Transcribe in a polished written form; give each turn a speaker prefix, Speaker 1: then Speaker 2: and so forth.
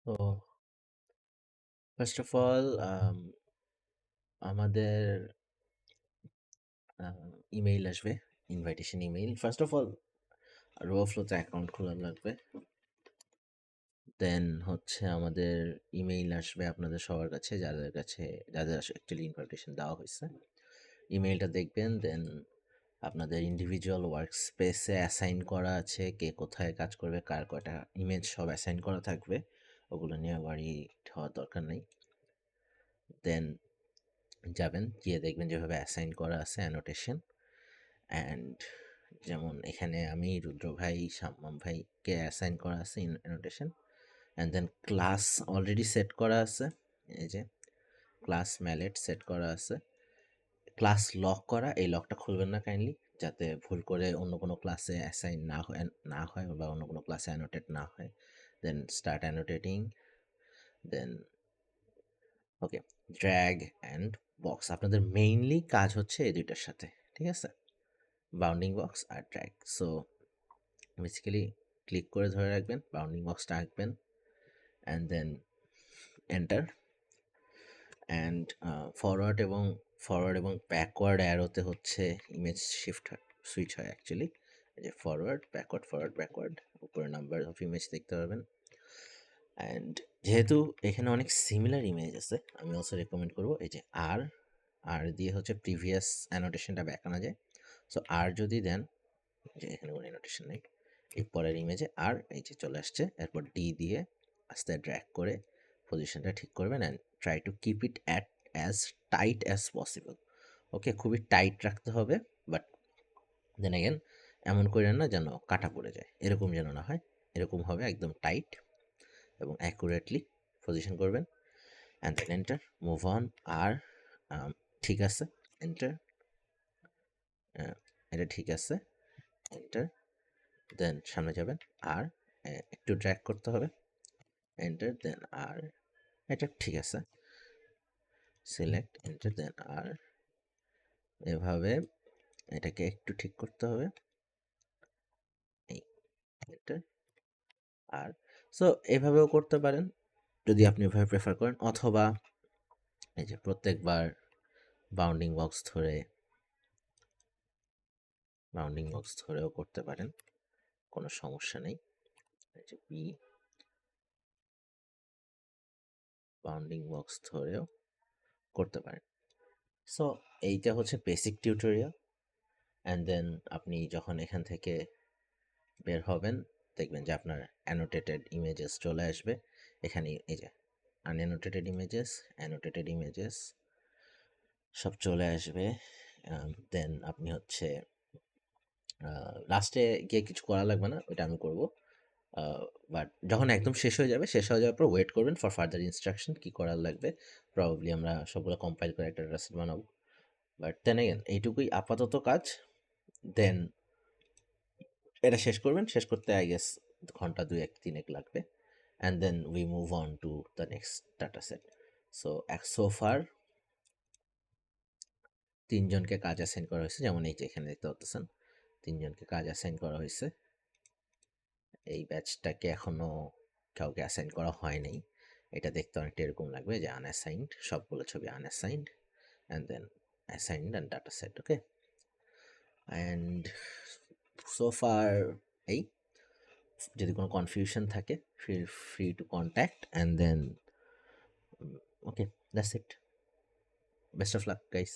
Speaker 1: তো first of all আমাদের email আসবে, invitation email. First of all রোফ্লোতে অ্যাকাউন্ট খোলা লাগবে। দেন হচ্ছে আমাদের ইমেইল আসবে আপনাদের সবার কাছে, যাদের অ্যাকচুয়ালি ইনভাইটেশন দেওয়া হয়েছে। ইমেইলটা দেখবেন, দেন আপনাদের ইন্ডিভিজুয়াল ওয়ার্ক স্পেসে অ্যাসাইন করা আছে, কে কোথায় কাজ করবে, কার কয়টা ইমেজ, সব অ্যাসাইন করা থাকবে। ওগুলো নিয়ে ওয়ারি হওয়ার দরকার নেই। দেন যাবেন, গিয়ে দেখবেন যেভাবে অ্যাসাইন করা আছে অ্যানোটেশন। অ্যান্ড যেমন এখানে আমি রুদ্র ভাই, সাম্মাম ভাইকে অ্যাসাইন করা আছে annotation. And then class already set করা আছে, এই যে ক্লাস ম্যালেট সেট করা আছে। ক্লাস লক করা, এই লকটা খুলবেন না কাইন্ডলি, যাতে ভুল করে অন্য কোনো ক্লাসে অ্যাসাইন না হয় বা অন্য কোনো ক্লাসে অ্যানোটেট না হয়। Then start annotating, then okay, drag and box. আপনাদের মেইনলি কাজ হচ্ছে এই দুইটার সাথে, ঠিক আছে? বাউন্ডিং বক্স আর ড্র্যাগ। সো বেসিক্যালি ক্লিক করে ধরে রাখবেন, বাউন্ডিং বক্সটা আঁকবেন, and then enter. And forward এবং ব্যাকওয়ার্ড অ্যারোতে হচ্ছে ইমেজ সুইচ হয় অ্যাকচুয়ালি। এই যে ফরওয়ার্ড ব্যাকওয়ার্ড, উপরে নাম্বার অফ ইমেজ দেখতে পারবেন। অ্যান্ড যেহেতু এখানে অনেক সিমিলার ইমেজ আছে, আমি অলসো রেকমেন্ড করবো এই যে আর দিয়ে হচ্ছে প্রিভিয়াস অ্যানোটেশনটা ব্যাক আনা যায়। সো আর যদি দেন, যে এখানে কোনো অ্যানোটেশন নেই, এই পরের ইমেজে আর এই যে চলে আসছে, এরপর ডি দিয়ে আস্তে ড্র্যাগ করে পজিশনটা ঠিক করবেন। And try to keep it as tight as possible. Okay, খুবই টাইট রাখতে হবে, বাট দেন এগেন এমন করেন না যেন কাটা পড়ে যায়, এরকম যেন না হয়। এরকম হবে একদম টাইট এবং অ্যাকুরেটলি পজিশন করবেন। And then enter, move on. আর ঠিক আছে, এন্টার, এটা ঠিক আছে, এন্টার। দেন সামনে যাবেন, আর একটু ড্র্যাগ করতে হবে, এন্টার, দেন আর, এটা ঠিক আছে, সিলেক্ট, এন্টার, দেন আর। এভাবে এটাকে একটু ঠিক করতে হবে, এই এন্টার আর। সো এভাবেও করতে পারেন যদি আপনি এভাবে প্রেফার করেন, অথবা এই যে প্রত্যেকবার বাউন্ডিং বক্স ধরেও করতে পারেন, কোনো সমস্যা নেই। এই যে বি বাউন্ডিং বক্স ধরেও করতে পারেন। সো এইটা হচ্ছে বেসিক টিউটোরিয়াল। অ্যান্ড দেন আপনি যখন এখান থেকে বের হবেন, দেখবেন যে আপনার অ্যানোটেটেড ইমেজেস চলে আসবে। এখানে এই যে অ্যানোটেটেড ইমেজেস সব চলে আসবে। দেন আপনি হচ্ছে লাস্টে গিয়ে কিছু করা লাগবে না, ওইটা আমি করবো। বাট যখন একদম শেষ হয়ে যাওয়ার পর ওয়েট করবেন ফর ফার্দার ইনস্ট্রাকশন, কী করার লাগবে। প্রবাবলি আমরা সবগুলো কম্পাইল করে একটা ড্রেস বানাবো। বাট দেন এগেন এইটুকুই আপাতত কাজ। দেন এটা শেষ করতে আই গেস ঘন্টা 2-1-3 লাগবে। And then we move on to the next data set. So far 3জনকে কাজ অ্যাসাইন করা হয়েছে, যেমন এই যে এখানে দেখতে পাচ্ছেন 3জনকে কাজ অ্যাসাইন করা হয়েছে। এই ব্যাচটাকে এখনো কাউকে অ্যাসাইন করা হয়নি। এটা দেখতে অনেকটা এরকম লাগবে যে আনঅ্যাসাইন্ড, সবগুলো ছবি unassigned, and then assigned and data set. Okay, and so far এই, যদি কোনো কনফিউশন থাকে feel free to contact, and then okay, that's it. Best of luck guys.